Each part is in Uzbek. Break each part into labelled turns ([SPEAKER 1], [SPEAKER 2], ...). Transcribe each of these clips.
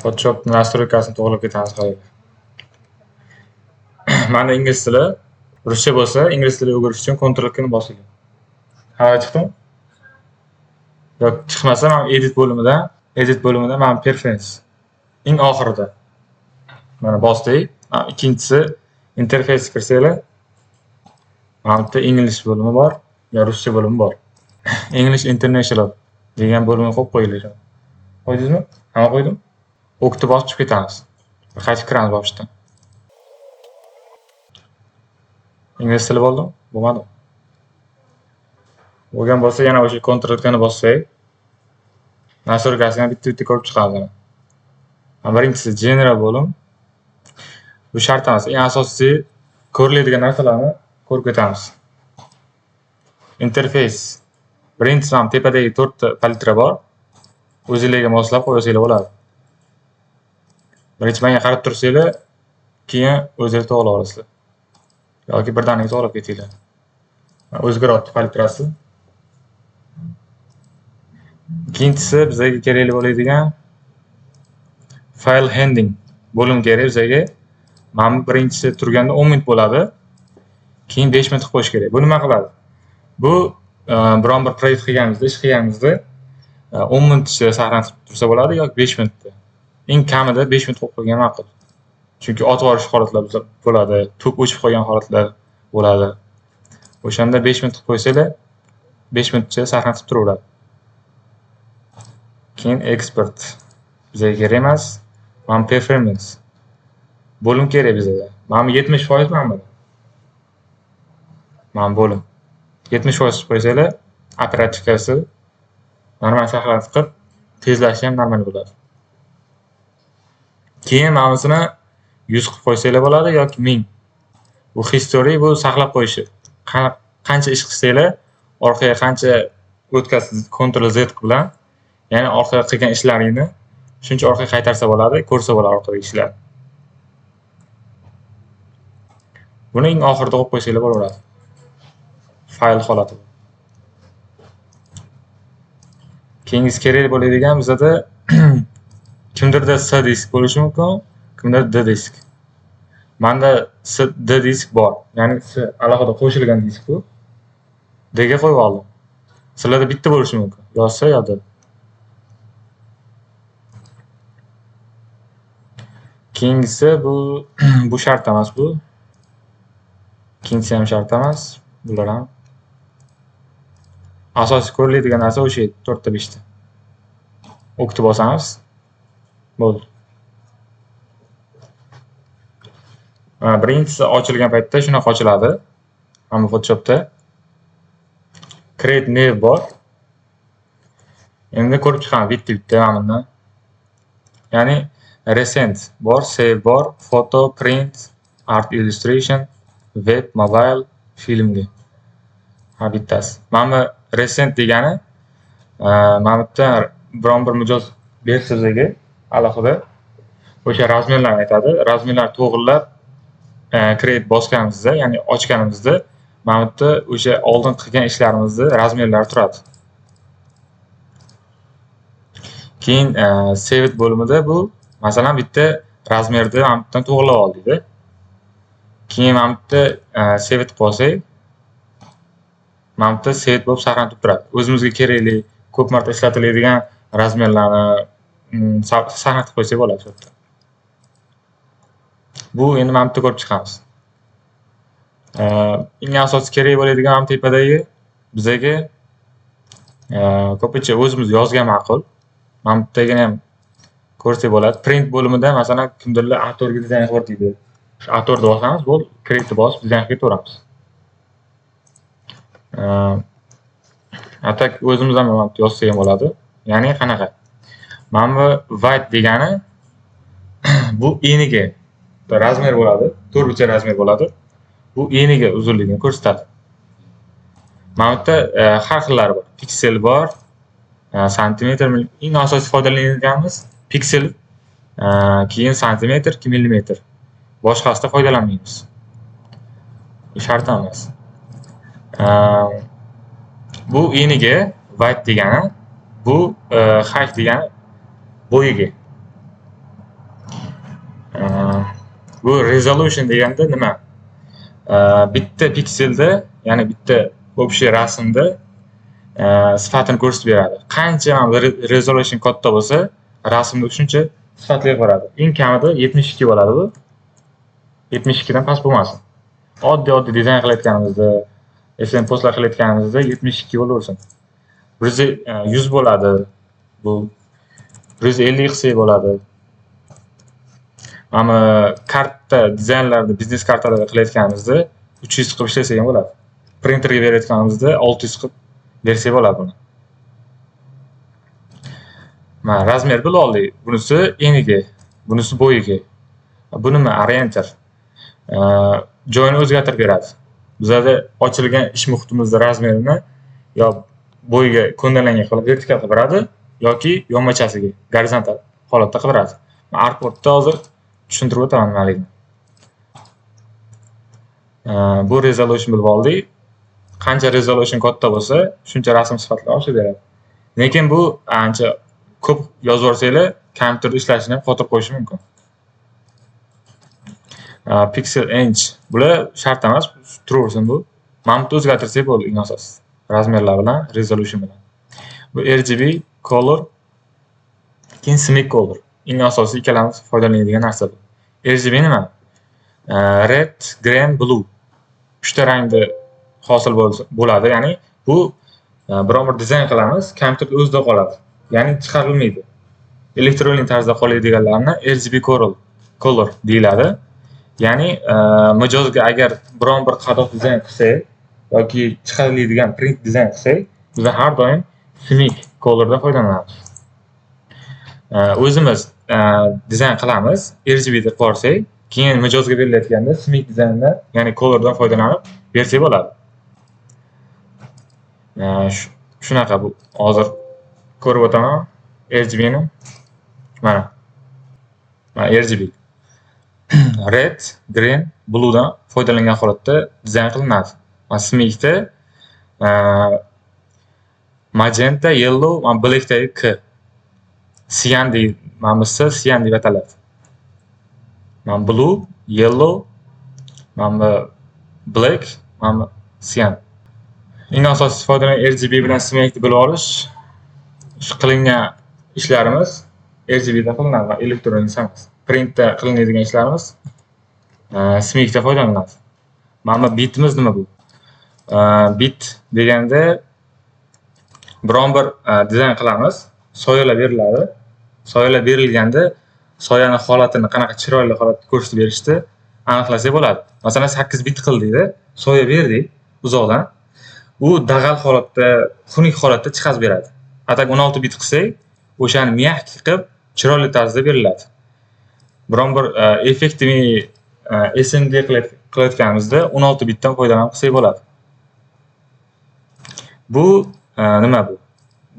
[SPEAKER 1] Photoshop nastroykasini to'g'rilab ketamiz hozir. Mana ingliz tili, ruscha bo'lsa, ingliz tiliga o'girish uchun Ctrl kni bosing. Ha, chiqdimi? Yo'q, chiqmasa mana edit bo'limidan mana preference eng oxirida. Mana bosdik. Ikkinchisi interface kirsanglar, mana bitta English bo'limi bor, yo ruscha bo'limi bor. English International degan bo'limni qo'yib qo'yinglar. Qo'ydingizmi? Hamma qo'ydim. O'qitni bosib chiqib ketamiz. Qaytib kiramiz boshdan. Ingliz tili bo'ldimi? Bo'lmadi. Bo'lgan bo'lsa yana o'sha Ctrl kni bossak, nastroykasini bitta ko'rib chiqamiz. Birinchisi general bo'lim. Bu shart emas. Eng asosiysi ko'riladigan narsalarni ko'rib ketamiz. Interface. Birinchisi ham tepadagi 4 ta palitra bor. O'zingizga moslab qo'yasizlar bo'ladi. Birinchi menga qarab tursanglar, keyin o'zingiz to'g'rilab olasizlar. Yoki birdaniga to'g'rilab ketinglar. O'zgaradi palitrasi. Ikkinchisi bizga kerakli bo'ladigan file handling bo'lim kerak bizga. Mana birinchisi turganda 10 minut bo'ladi. Keyin 5 minut qo'yish kerak. Bu nima qiladi? Bu biron bir proyekt qilganimizda, ish qilganimizda 10 minut ichida saqlanib tursa bo'ladi yoki 5 minutda. Eng kamida 5 minut qo'yib qo'ygan ma'qul. Chunki otib yuborish holatlar bo'ladi, tok o'chib qolgan holatlar bo'ladi. O'shanda 5 minut qo'ysanglar, 5 minutcha saqlanib turaveradi. Keyin export bizga kerak emas. Mana performance bo'lim kerak bizga. Mana 70% mana bu. Mana bo'lim. 70% qo'ysanglar, operatikasi normal saqlanib qilib, tezlashi ham normal bo'ladi. Keyin mana busini 100 qilib qo'ysanglar bo'ladi yoki 1000. Bu history, bu saqlab qo'yishi. Qancha ish qilsanglar, orqaga qancha o'tkazsiz Ctrl Z bilan, ya'ni orqaga qilgan ishlaringizni shuncha orqaga qaytarsa bo'ladi, ko'rsa bo'ladi orqadagi ishlar. Buni eng oxirida qo'yib qo'ysanglar bo'laveradi. Fayl holati. Keyingisi kerak bo'ladigan bizda kimdirda C disk bo'lishi mumkin, kimdirda D disk. Menda D disk bor. Ya'ni C alohida qo'shilgan disk bu. D ga qo'yib oldim. Sizlarda bitta bo'lishi mumkin. Yo C yo D. Keyingisi bu shart emas bu. Ikkinchisi ham shart emas. Bular ham asosiy ko'riladigan narsa o'sha 4 ta 5 ta. O'qitib bosamiz. Bo'ldi. Birinchisi ochilgan paytda shunaqa ochiladi. Hamma Photoshopda create new bor. Endi ko'rib chiqamiz bitta mana bundan. Ya'ni recent bor, save bor, photo, print, art illustration, web, mobile, filmga. Ha bittasi. Mana recent degani mana bitta biron bir mijoz bersa bizga alohida o'sha razmerlarni aytadi. Razmerlar to'g'rilab create bosganimizda, ya'ni ochganimizda mana bitta o'sha oldin qilgan ishlarimizni razmerlari turadi. Keyin save bo'limida bu masalan bitta razmerni mana bittadan to'g'rilab oldik-da. Keyin mana bitta save qilib olsak, mana bitta save bo'lib saqlanib turadi. O'zimizga kerakli ko'p marta ishlatiladigan razmerlarni saqlanib qo'ysak bo'ladi shu yerda. Bu endi mana bitta ko'rib chiqamiz. Eng asosiy kerak bo'ladigan ham tepadagi bizga ko'pincha o'zimiz yozgan ma'qul. Mana bittagina ham ko'rsak bo'ladi. Print bo'limida masalan kimdirlar avtorga dizayn qilib deydi. Shu avtorni bosamiz, bo'ldi, create bosib dizayn qilib ketaveramiz. Atak o'zimiz ham yozsak ham bo'ladi. Ya'ni qanaqa? Mana bu white degani bu eniga razmer bo'ladi, to'rtburchak razmer bo'ladi. Bu eniga uzunligini ko'rsatadi. Mana bu yerda har xillari bor. Piksel bor, santimetr, eng asosiy foydalanadiganimiz piksel, keyin santimetr, millimetr. Boshqasida foydalanmaymiz. Bu shart emas. Bu eniga white degani, bu height degani bo'yiga. Bu resolution deganda nima? Bitta pikselda, ya'ni bitta общий rasmda sifatini ko'rsatib beradi. Qancha resolution katta bo'lsa, rasmda shuncha sifatlar boradi. Eng kamida 72 bo'ladi bu. 72 dan past bo'lmasin. Oddiy dizayn qilayotganimizda, FM postlar qilayotganimizda 72 bo'laversin. 100 bo'ladi. Bu 150 qilsak bo'ladi. Ammo karta dizaynlarni biznes kartalarga qilayotganimizda 300 qilib ishlasak ham bo'ladi. Printerga berayotganimizda 600 qilib bersak bo'ladi buni. Mana razmer bilib oldik. Bunisi eniga, bunisi bo'yiga. Bu nima? Orienter. Joyini o'zgartirib beradi. Bizda ochilgan ish muhitimizda razmerini yo bo'yiga ko'ndalangan qilib vertikal qilib beradi yoki yonmachasiga gorizontal holatda qilib beradi. Artboardda hozir tushuntirib o'taman nimaligini. Bu resolution bilib oldik. Qancha resolution katta bo'lsa, shuncha rasm sifatlar oshib beradi. Lekin bu ancha ko'p yozib yuborsanglar, kompyuterda ishlashini ham xotir qo'yishi mumkin. Pixel inch bular shart emas, turaversin bu. Mana bu o'zgartirsak bo'ldi eng asosiysi. Razmerlar bilan, resolution bilan. Bu RGB color, keyin symmetric color. Eng asosiy ikkalamiz foydalanadigan narsa bu. RGB nima? Red, green, blue. 3 ta rangda hosil bo'ladi. Ya'ni bu biror bir dizayn qilamiz, kompyuterda o'zida qoladi. Ya'ni chiqarilmaydi. Elektronik tarzda qoladiganlarni RGB color deyiladi. Ya'ni mijozga agar biror bir qadoq dizayn qilsak yoki chiqariladigan print dizayn qilsak, biz har doim symmetric colordan foydalanamiz. O'zimiz dizayn qilamiz, RGB deb qo'ysak, keyin mijozga berilayotganda symmetric dizayndan, ya'ni colordan foydalanib bersak bo'ladi. Shunaqa bu. Hozir ko'rib o'taman RGB ni. Mana RGB. Red, green, blue dan foydalangan holatda dizayn qilinadi. Symmetricda magenta, yellow, blackdagi K. Cyan deydi. Mamisi cyan deb ataladi. Blue, yellow, black, cyan. Eng asosiy foydalangan RGB bilan symmetric bilib olish, qilingan ishlarimiz RGB da qilinadi, elektronik emas. Printda qilinadigan ishlarimiz symmetricda foydalanadi. Mana bitimiz nima bu? Bit deganda biron bir dizayn qilamiz, soyalar beriladi. Soyalar berilganda soyaning holatini qanaqa chiroyli holatda ko'rsatib berishni aniqlasak bo'ladi. Masalan 8 bit qildikda, soya berdik uzoqdan. U dag'al holatda, xunuk holatda chiqazib beradi. Atak 16 bit qilsak, o'shani miyahki qilib chiroyli tarzda beriladi. Biron bir effektni SMD qilayotganimizda 16 bitdan foydalanib qilsak bo'ladi. Bu nima bu?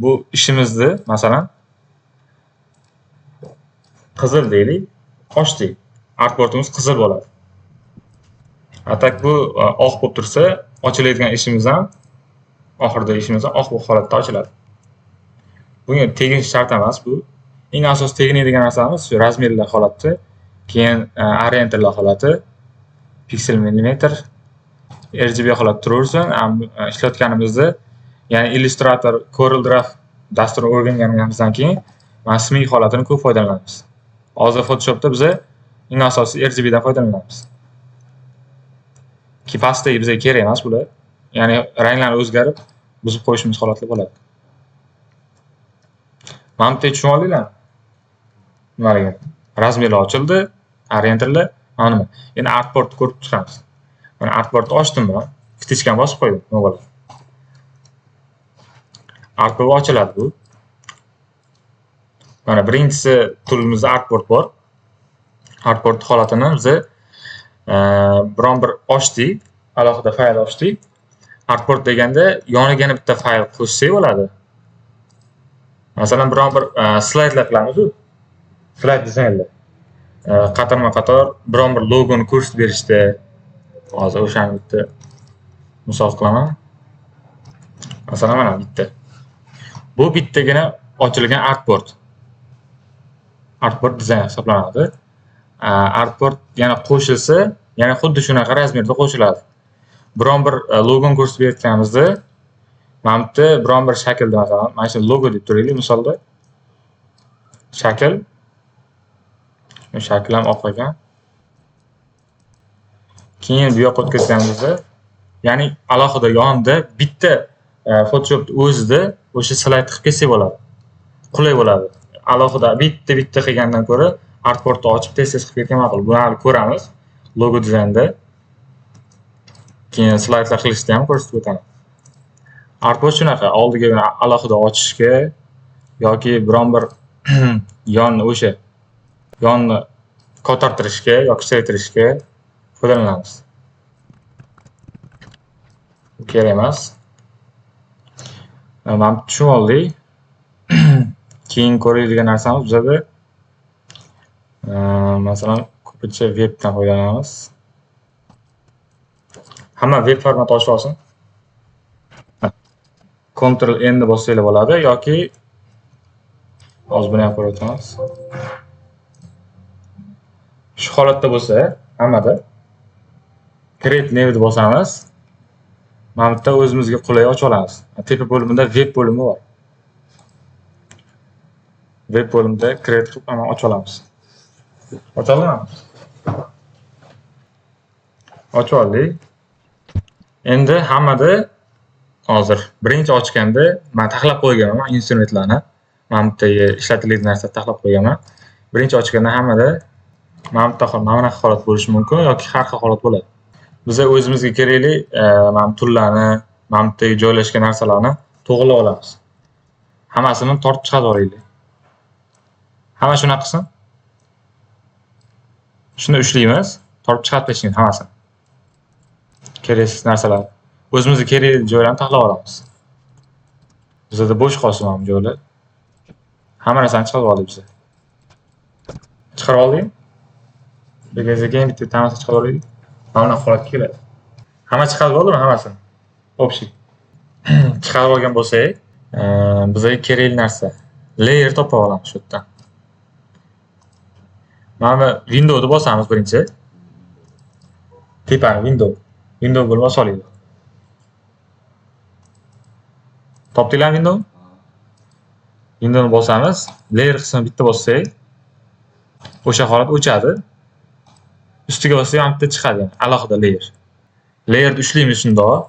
[SPEAKER 1] Bu ishimizni, masalan, qizil deylik, ochdik. Artboardimiz qizil bo'ladi. Atak bu oq bo'lib tursa, ochiladigan ishimiz ham oxirida ishimiz ham oq holatda ochiladi. Bunga teginish shart emas bu. Eng asosiy teginadigan narsamiz shu razmerlar holati, keyin orienterlar holati, piksel millimetr, RGB holati turaversin. Ishlayotganimizda, ya'ni Illustrator, CorelDRAW dasturini o'rganganimizdan keyin mana symmetric holatini ko'p foydalanamiz. Hozir Photoshopda biz eng asosiy RGB dan foydalanamiz. Ki pastdagi bizga kerak emas bular. Ya'ni ranglar o'zgarib, buzib qo'yishimiz holatli bo'ladi. Mana bu tushunib oldinglarmi? Nimaligini? Razmerlar ochildi, orienterlar, mana nima. Endi artboard ko'rib chiqamiz. Mana artboardni ochdim men. Fitichkani bosib qo'ydim, nima bo'ladi? Artboard ochiladi bu. Mana birinchisi tulimizda artboard bor. Artboard holatini biz biron bir ochdik, alohida fayl ochdik. Artboard deganda yoniga bitta fayl qo'shsak bo'ladi. Masalan, biron bir slaydlar qilamiz-ku. Slayd dizaynlar. Qatorma-qator biron bir logoni ko'rsatib berishda, hozir o'shani bitta misol qilaman. Masalan, mana bitta. Bu bittagina ochilgan artboard. Artboard dizayn hisoblanadi. artboard yana qo'shilsa, yana xuddi shunaqa razmerda qo'shiladi. Biron bir logoni ko'rsatib berayotganimizda, mana bu yerda biron bir shaklda masalan, mana shu logo deb turaylik misolda. Shakl. Bu shakl ham oq ekan. Keyin bu yoqqa o'tkazganimizda, ya'ni alohida yonida bitta Photoshop o'zida o'sha slayd qilib kelsak bo'ladi. Qulay bo'ladi. Alohida bitta qilgandan ko'ra artboardni ochib tez-tez qilib ketgan ma'qul. Buni hali ko'ramiz logo dizaynda. Keyin slaydlar qilishda ham ko'rsatib o'taman. Artboard shunaqa, oldiga alohida ochishga yoki biron bir yonni ko'tartirishga yoki kichraytirishga foydalanamiz. Kerak emas. Mana tushunib oldik. Keyin ko'radigan narsamiz bizada masalan ko'pincha webdan foydalanamiz. Hamma web format ochib olsin. Ctrl N ni bossanglar bo'ladi yoki hozir buni ham ko'rib o'tamiz. Shu holatda bo'lsa, hammada Create New deb bosamiz. Mana bu yerda o'zimizga qulay ocha olamiz. Tepa bo'limida web bo'limi bor. Web bo'limida Create qilib ham ocha olamiz. Ocha olamizmi? Ocha oldik. Endi hammada hozir birinchi ochganda men taxlab qo'yganman instrumentlarni. Mana bu yerda ishlatiladigan narsa taxlab qo'yganman. Birinchi ochganda hammada mana bunaqa holat bo'lishi mumkin yoki har xil holat bo'ladi. Biz o'zimizga kerakli mana turlarni, mana bu yerda joylashgan narsalarni to'g'rilab olamiz. Hammasini tortib chiqarib olaylik. Hamma shunaqa qilsin. Shuni ushlaymiz, tortib chiqarib tashlaymiz hammasini. Keraksiz narsalar. O'zimizga kerakli joylarni taxlab olamiz. Bizda bo'sh qolsin mana bu joylar. Hamma narsani chiqarib oldik biz. Chiqarib oldik. Keyin bitta tamasi chiqarib oldik. Mana holatga keladi. Hamma chiqarib oldimi hammasini? Общий. Chiqarib olgan bo'lsak, bizga kerakli narsa layer topa olamiz shu yerdan. Mana Windowsni bosamiz birinchi. Tepani Windows bo'lib bosib olaylik. Topdinglar Windows? Windowsni bosamiz, layer qismini bitta bossak, o'sha holat o'chadi. Ustiga bossak ham bitta chiqadi, yani alohida layer. Layerni ushlaymiz shundoq.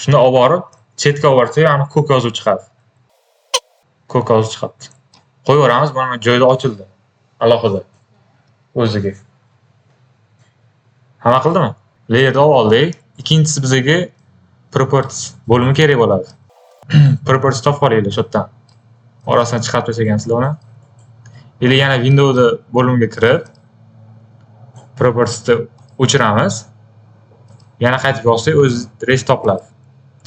[SPEAKER 1] Shuni olib borib, chetga olib borsak, ana ko'k yozuv chiqadi. Ko'k yozuv chiqadi. Qo'yib yuboramiz, mana joyda ochildi. Alohida o'ziga. Hamma qildimi? Layerni olib oldik. Ikkinchisi bizga properties bo'limi kerak bo'ladi. Properties topib olaylik shu yerdan. Orasidan chiqarib tashlagansizlar uni. Endi yana Windows bo'limiga kirib, propertiesni o'chiramiz. Yana qaytib bossak, o'zi restoplanadi.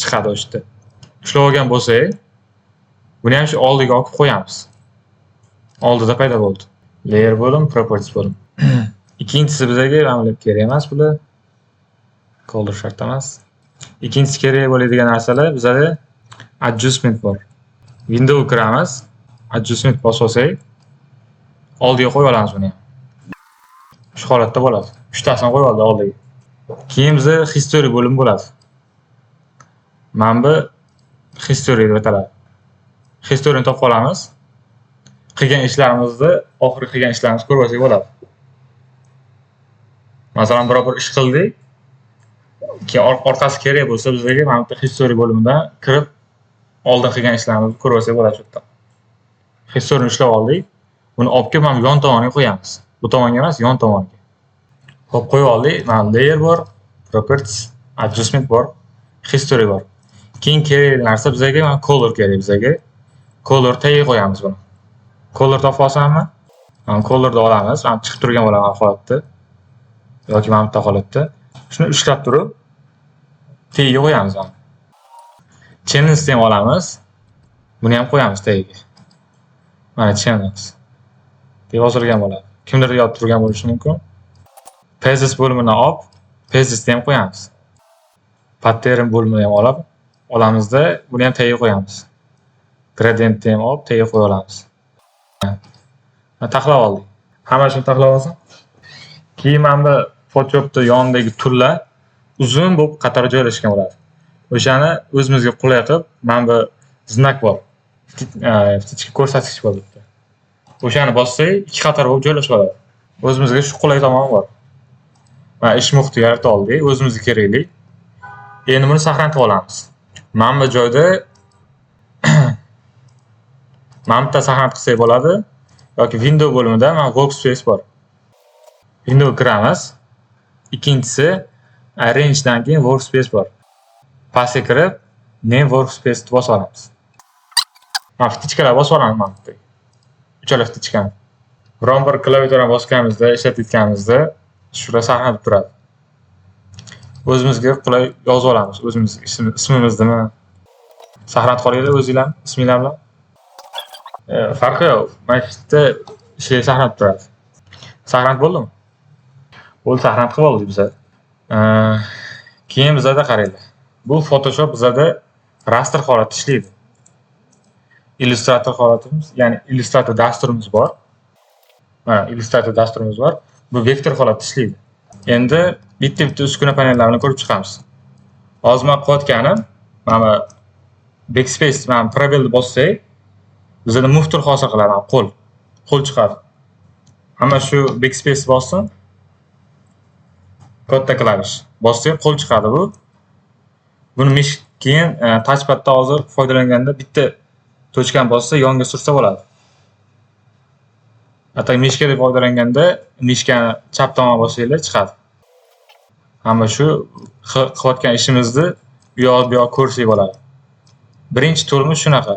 [SPEAKER 1] Chiqadi o'sha yerda. Ushlab olgan bo'lsak, buni ham shu oldiga olib qo'yamiz. Oldida paydo bo'ldi. Layer bo'lim, properties bo'lim. Ikkinchisi bizga mana bular kerak emas bular. Color shart emas. Ikkinchisi kerak bo'ladigan narsalar bizda adjustment bor. Windows kiramiz, adjustment bosib olsak, oldiga qo'yib olamiz buni ham. Shu holatda bo'ladi. 3 tasini qo'yib oldik oldiga. Keyin bizda history bo'limi bo'ladi. Mana bu history deb ataladi. Historyni topib olamiz. Qilgan ishlarimizni, oxirgi qilgan ishlarimizni ko'rib olsak bo'ladi. Masalan, biror bir ish qildik. Keyin orqasi kerak bo'lsa bizga mana bu history bo'limidan kirib oldin qilgan ishlarimizni ko'rib olsak bo'ladi shu yerda. Historyni ushlab oldik. Buni olib kelib mana yon tomoniga qo'yamiz. Bu tomonga emas, yon tomoniga. Xo'p, qo'yib oldik. Mana layer bor, properties, adjustment bor, history bor. Keyin kerak narsa bizga mana color kerak bizga. Color tagiga qo'yamiz buni. Color topib olsammi? Mana colorni olamiz. Mana chiqib turgan bo'ladi holatda. Yoki mana bu holatda. Shuni ushlab turib tagiga qo'yamiz mana. Channels ham olamiz. Buni ham qo'yamiz tagiga. Mana channels. deb yozilgan bo'ladi. Kimdir yozib turgan bo'lishi mumkin. Pages bo'limini olib, pagesni ham qo'yamiz. Pattern bo'limini ham olamizda, buni ham tagiga qo'yamiz. Gradientni ham olib, tagiga qo'ya olamiz. Taxlab oldik. Hammasini taxlab olsin. Keyin mana bu Photoshopda yonidagi turlar uzun bo'lib qator joylashgan bo'ladi. O'shani o'zimizga qulay qilib, mana bu znak bor. Птичка ko'rsatkich bor bitta. O'shani bossak, ikki qator bo'lib joylashib oladi. O'zimizga shu qulay tomoni bor. Mana ish muhiti yaratib oldik, o'zimizga kerakli. Endi buni saqlantirib olamiz. Mana bu joyda mana bitta saqlanib qilsak bo'ladi yoki Windows bo'limida mana Workspace bor. Windows kiramiz. Ikkinchisi Arrange dan keyin Workspace bor. Pastga kirib, New Workspace deb bosib olamiz. Mana птичкаlar bosib olamiz mana bitta. Uchala птичкani. Biron bir klaviaturani bosganimizda, ishlatayotganimizda shura saqlanib turadi. O'zimizga qulay yozib olamiz. O'zimiz ismimiznimi saqlanib qolinglar o'zinglar isminglar bilan. Farqi yo'q. Mana shu yerda shay saqlanib turadi. Saqlanib bo'ldimi? Bo'ldi, saqlanib qilib oldik biz. Keyin bizada qaranglar. Bu Photoshop bizada raster holatda ishlaydi. Illustrator holatimiz, ya'ni Illustrator dasturimiz bor. Mana Illustrator dasturimiz bor. Bu vektor holatda ishlaydi. Endi bitta uskuna panellarini ko'rib chiqamiz. Hozir men qilayotganim, mana backspace, mana probelni bossak, bizada move tool hosil qiladi, qo'l chiqadi. Hamma shu backspace bossin. Katta klavish. Bossak qo'l chiqadi bu. Buni keyin touchpadda hozir foydalanganda bitta tochkani bossa yonga sursa bo'ladi. Hatto mishka deb foydalanganda mishkani chap tomonga bossanglar chiqadi. Hamma shu qilayotgan ishimizni bu yoq ko'rsak bo'ladi. Birinchi toolimiz shunaqa.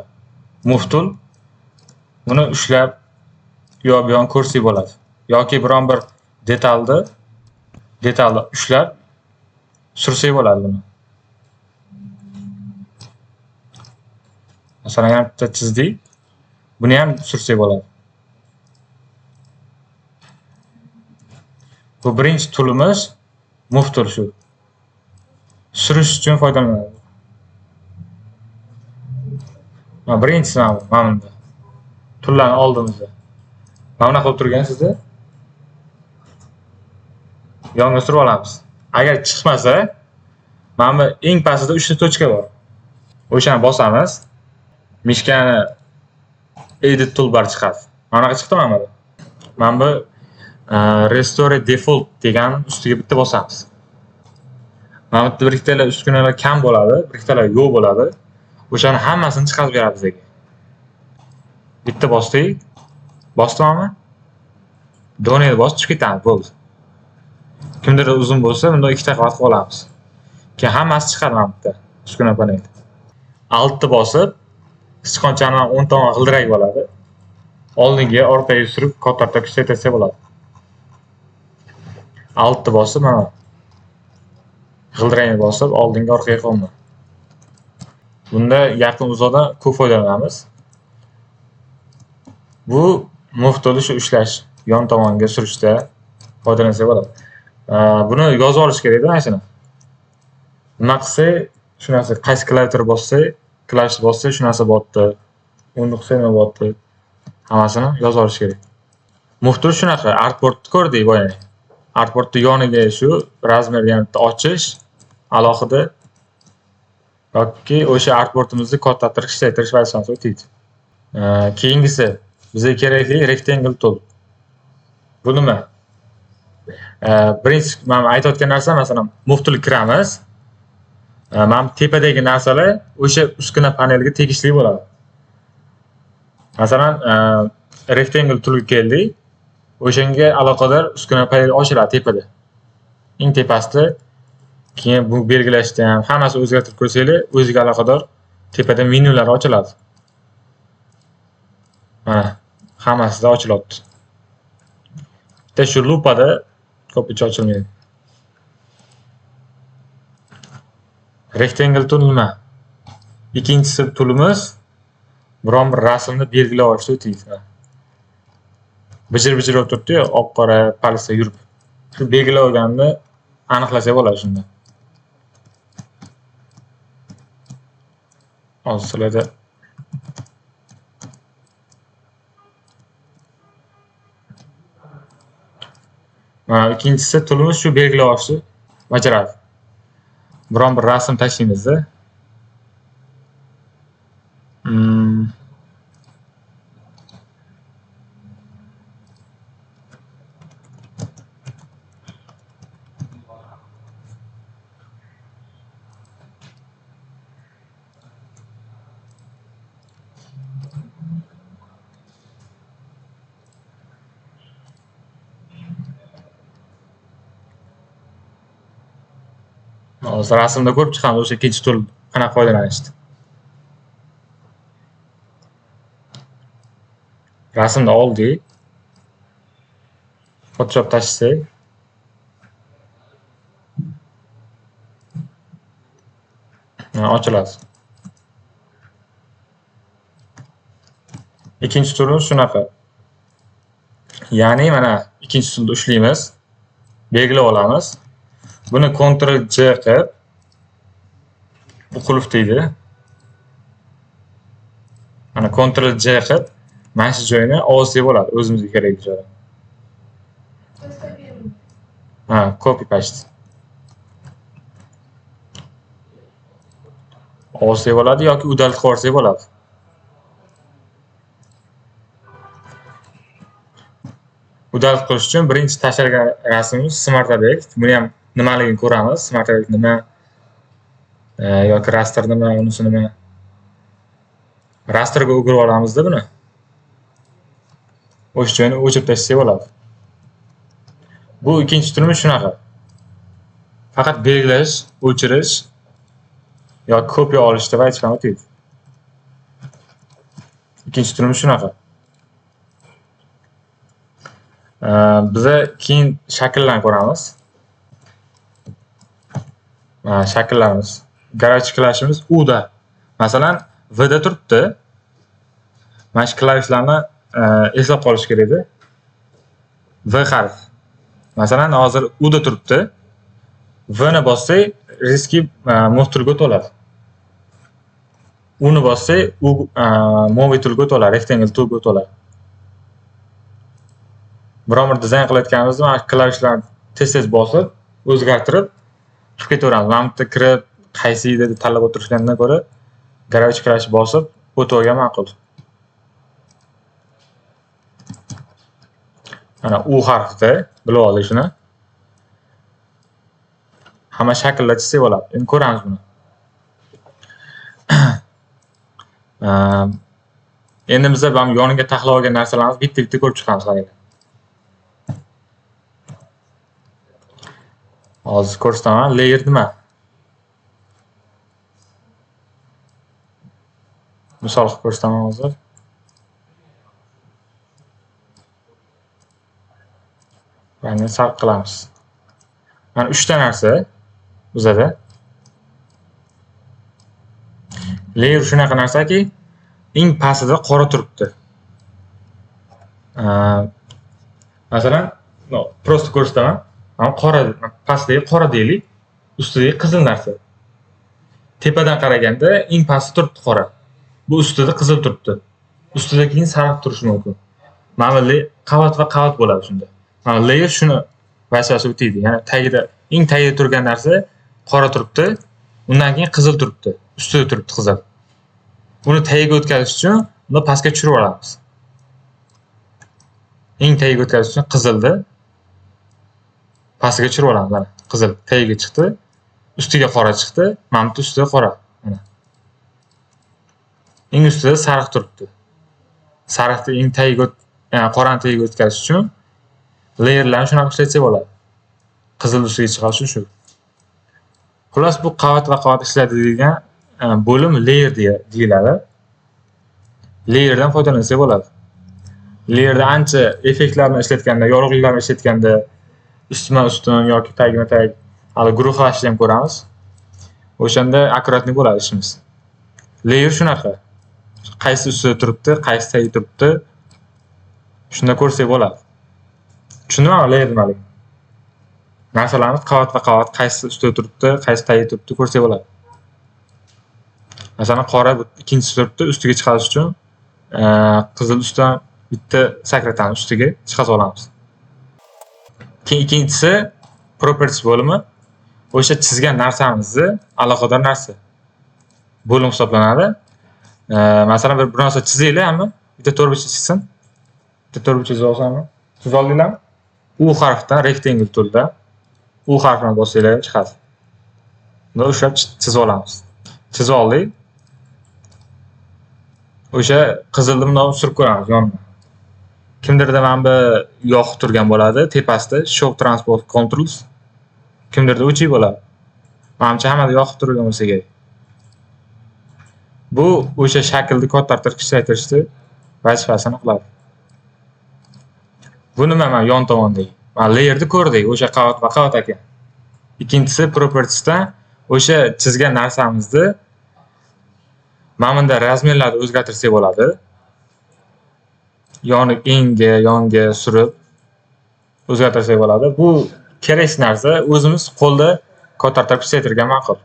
[SPEAKER 1] Move tool. Buni ushlab bu yoq ko'rsak bo'ladi. Yoki biron bir detalni ushlab sursak bo'ladi buni. Masalan, ham bitta chizdik. Buni ham sursak bo'ladi. Bu birinchi toolimiz move tool shu. Surish uchun foydalanadi. Mana birinchisi mana bunda. Toollarni oldimizda. Mana bunaqa qilib turgan sizda. Yonga surib olamiz. Agar chiqmasa, mana bu eng pastida 3 ta tochka bor. O'shani bosamiz. Mishkani edit toolbar chiqadi. Mana bunaqa chiqdi mana bu. Mana bu restore default degan ustiga bitta bosamiz. Mana bu bir ikkitalar uskunalar kam bo'ladi, bir ikkitalar yo'q bo'ladi. O'shani hammasini chiqarib beradi bizga. Bitta bosdik. Bosdimmi? Donate bosib chiqib ketamiz, bo'ldi. Kimdir uzun bo'lsa, bunda ikkita qavat qilib olamiz. Keyin hammasi chiqadi mana bitta uskuna panel. Altni bosib, sichqonchani 10 tomon g'ildirak bo'ladi. Oldinga, orqaga surib, ko'tarib kuchaytirsa bo'ladi. Altni bosib, mana g'ildirakni bosib, oldinga, orqaga qo'yma. Bunda yaqin uzoqdan ko'p foydalanamiz. Bu move toolni shu ushlash, yon tomonga surishda foydalansa bo'ladi. Buni yozib olish kerak-da mana shuni. Nima qilsa, shu narsa qaysi klaviatura bossa, klavish bossa shu narsa botdi. Uni qilsa nima botdi? Hammasini yozib olish kerak. Move tool shunaqa, artboardni ko'rdik boya. Artboardni yoniga shu razmerni ochish alohida yoki o'sha artboardimizni kattattirish, kichraytirish vazifasini o'taydi. Keyingisi bizga kerakli rectangle tool. Bu nima? Birinchi men aytayotgan narsa, masalan, move tool kiramiz. Mana tepadagi narsalar o'sha uskuna paneliga tegishli bo'ladi. Masalan, rectangle toolga keldik. O'shanga aloqador uskuna paneli ochiladi tepada. Eng tepasida keyin bu belgilashda ham hammasi o'zgartirib ko'rsanglar, o'ziga aloqador tepada menyular ochiladi. Mana hammasida ochilyapti. Bitta shu lupada ko'pincha ochilmaydi. Rectangle tool nima? Ikkinchisi toolimiz biron bir rasmni belgilab olishda o'taydi. Bijir-bijir o'tirdi-yu, oq-qora palsa yurib. Shu belgilab olganni aniqlasa bo'ladi shunda. Hozir sizlarda Ikkinchisi tilimiz shu belgilashni bajaradi. Biron bir rasm tashlaymiz-da. Hozir rasmda ko'rib chiqamiz o'sha ikkinchi tul qanaqa foydalanishni. Rasmni oldik. Photoshop tashlasak. Ochiladi. Ikkinchi turimiz shunaqa. Ya'ni mana ikkinchi tulni ushlaymiz. Belgilab olamiz. Buni Ctrl J qilib bu qulf deydi. Mana Ctrl J qilib mana shu joyni ovozli bo'ladi, o'zimizga kerakli joyda. Copy paste. Ovozli bo'ladi yoki udaltib qo'ysak bo'ladi. Udaltib qilish uchun birinchi tashlagan rasmimiz Smart Object. Buni ham nimaligini ko'ramiz. Smart Object nima yoki raster nima, unisi nima. Rasterga o'girib olamiz-da buni. O'sha joyni o'chirib tashlasak bo'ladi. Bu ikkinchi turimiz shunaqa. Faqat belgilash, o'chirish yoki kopiya olish deb aytishgan o'taydi. Ikkinchi turimiz shunaqa. Biza keyin shakllarni ko'ramiz. Shakllarimiz. Garaj klashimiz U da. Masalan, V da turibdi. Mana shu klavishlarni eslab qolish kerak edi. V harf. Masalan, hozir U da turibdi. V ni bossak, riski mo'xturga o'tadi. U ni bossak, u movie toolga o'tadi, rectangle toolga o'tadi. Biron bir dizayn qilayotganimizda mana klavishlarni tez-tez bosib, o'zgartirib chiqib ketaveramiz. Mana bu yerda kirib, qaysi deb tanlab o'tirishgandan ko'ra garaj klash bosib o'tib ma'qul. Mana U harfida bilib oldik shuni. Hamma shakllar chizsak bo'ladi. Endi ko'ramiz buni. Endi biz ham yoniga taxlab olgan narsalarimiz bitta-bitta ko'rib chiqamiz qarang. Hozir ko'rsataman, layer nima? Misol qilib ko'rsataman hozir. Rangni sarq qilamiz. Mana 3 ta narsa bizada. Layer shunaqa narsaki, eng pastida qora turibdi. Masalan, prosta ko'rsataman. Mana qora, pastdagi qora deylik, ustidagi qizil narsa. Tepadan qaraganda eng pastda turibdi qora. Bu ustida qizil turibdi. Ustida keyin sariq turishi mumkin. Mana bu qavat va qavat bo'ladi shunda. Mana layer shuni vazifasi o'taydi. Ya'ni tagida, eng tagida turgan narsa qora turibdi, undan keyin qizil turibdi. Ustida turibdi qizil. Buni tagiga o'tkazish uchun buni pastga tushirib olamiz. Eng tagiga o'tkazish uchun qizilni pastga tushirib olamiz. Mana qizil tagiga chiqdi, ustiga qora chiqdi, mana bu ustida qora. Mana. Eng ustida sariq turibdi. Sariqni eng tagiga, ya'ni qorani tagiga o'tkazish uchun layerlarni shunaqa ishlatsak bo'ladi. Qizil ustiga chiqishi shu. Xullas bu qavat va qavat ishlatadigan bo'lim layer deyiladi. Layerdan foydalansak bo'ladi. Layerda ancha effektlarni ishlatganda, yorug'liklarni ishlatganda ustma-ustun yoki tagma-tag hali guruhlashni ham ko'ramiz. O'shanda akkuratlik bo'ladi ishimiz. Layer shunaqa. Qaysi ustida turibdi, qaysi tagida turibdi, shunda ko'rsak bo'ladi. Tushundingmi layer nimaligini? Narsalarimiz qavat va qavat qaysi ustida turibdi, qaysi tagida turibdi ko'rsak bo'ladi. Masalan, qora ikkinchisi turibdi, ustiga chiqarish uchun qizil ustidan bitta sakratamiz, ustiga chiqarib olamiz. Ikkinchisi properties bo'limi. O'sha chizgan narsamizni aloqador narsa bo'lim hisoblanadi. Masalan bir narsa chizaylik, hamma bitta to'rtburchak chizsin. Bitta to'rtburchak chizib olsammi? Chiza oldinglarmi? U harfdan rectangle to'lda u harfini bossanglar chiqadi. Buni ushlab chizib olamiz. Chizib oldik. O'sha qizilni bundan surib ko'ramiz yonidan. Kimdirda mana bu yoqib turgan bo'ladi, tepasida show transport controls. Kimdirda o'chik bo'ladi. Menimcha hammada yoqib turgan bo'lsa kerak. Bu o'sha shaklni kattartirib kichraytirishni vazifasini qiladi. Bu nima men yon tomondagi? Mana layerni ko'rdik, o'sha qavat va qavat ekan. Ikkinchisi propertiesdan o'sha chizgan narsamizni mana bunda razmerlarni o'zgartirsak bo'ladi. Yonga surib o'zgartirsak bo'ladi. Bu kerak narsa o'zimiz qo'lda kattartirib kichraytirgan ma'qul.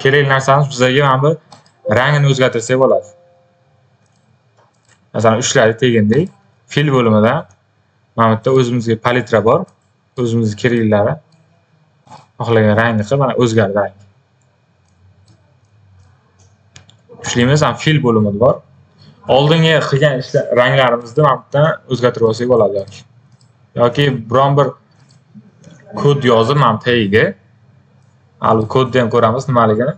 [SPEAKER 1] Kerak narsamiz bizga mana bu rangini o'zgartirsak bo'ladi. Masalan, ushladik tegindek, fil bo'limidan mana bu yerda o'zimizga palitra bor, o'zimizga keraklari. Xohlagan rangni qilib, mana o'zgardi rang. Ushlaymiz, ham fil bo'limi bor. Oldingi qilgan ishlar ranglarimizni mana bu yerdan o'zgartirib olsak bo'ladi yoki biron bir kod yozib mana tagiga. Hali kodni ham ko'ramiz nimaligini.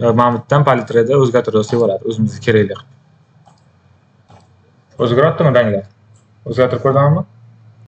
[SPEAKER 1] Yoki mana bu yerdan palitrada o'zgartirib olsak bo'ladi, o'zimizga kerakli qilib. O'zgaryaptimi ranglar? O'zgartirib ko'rdingmi?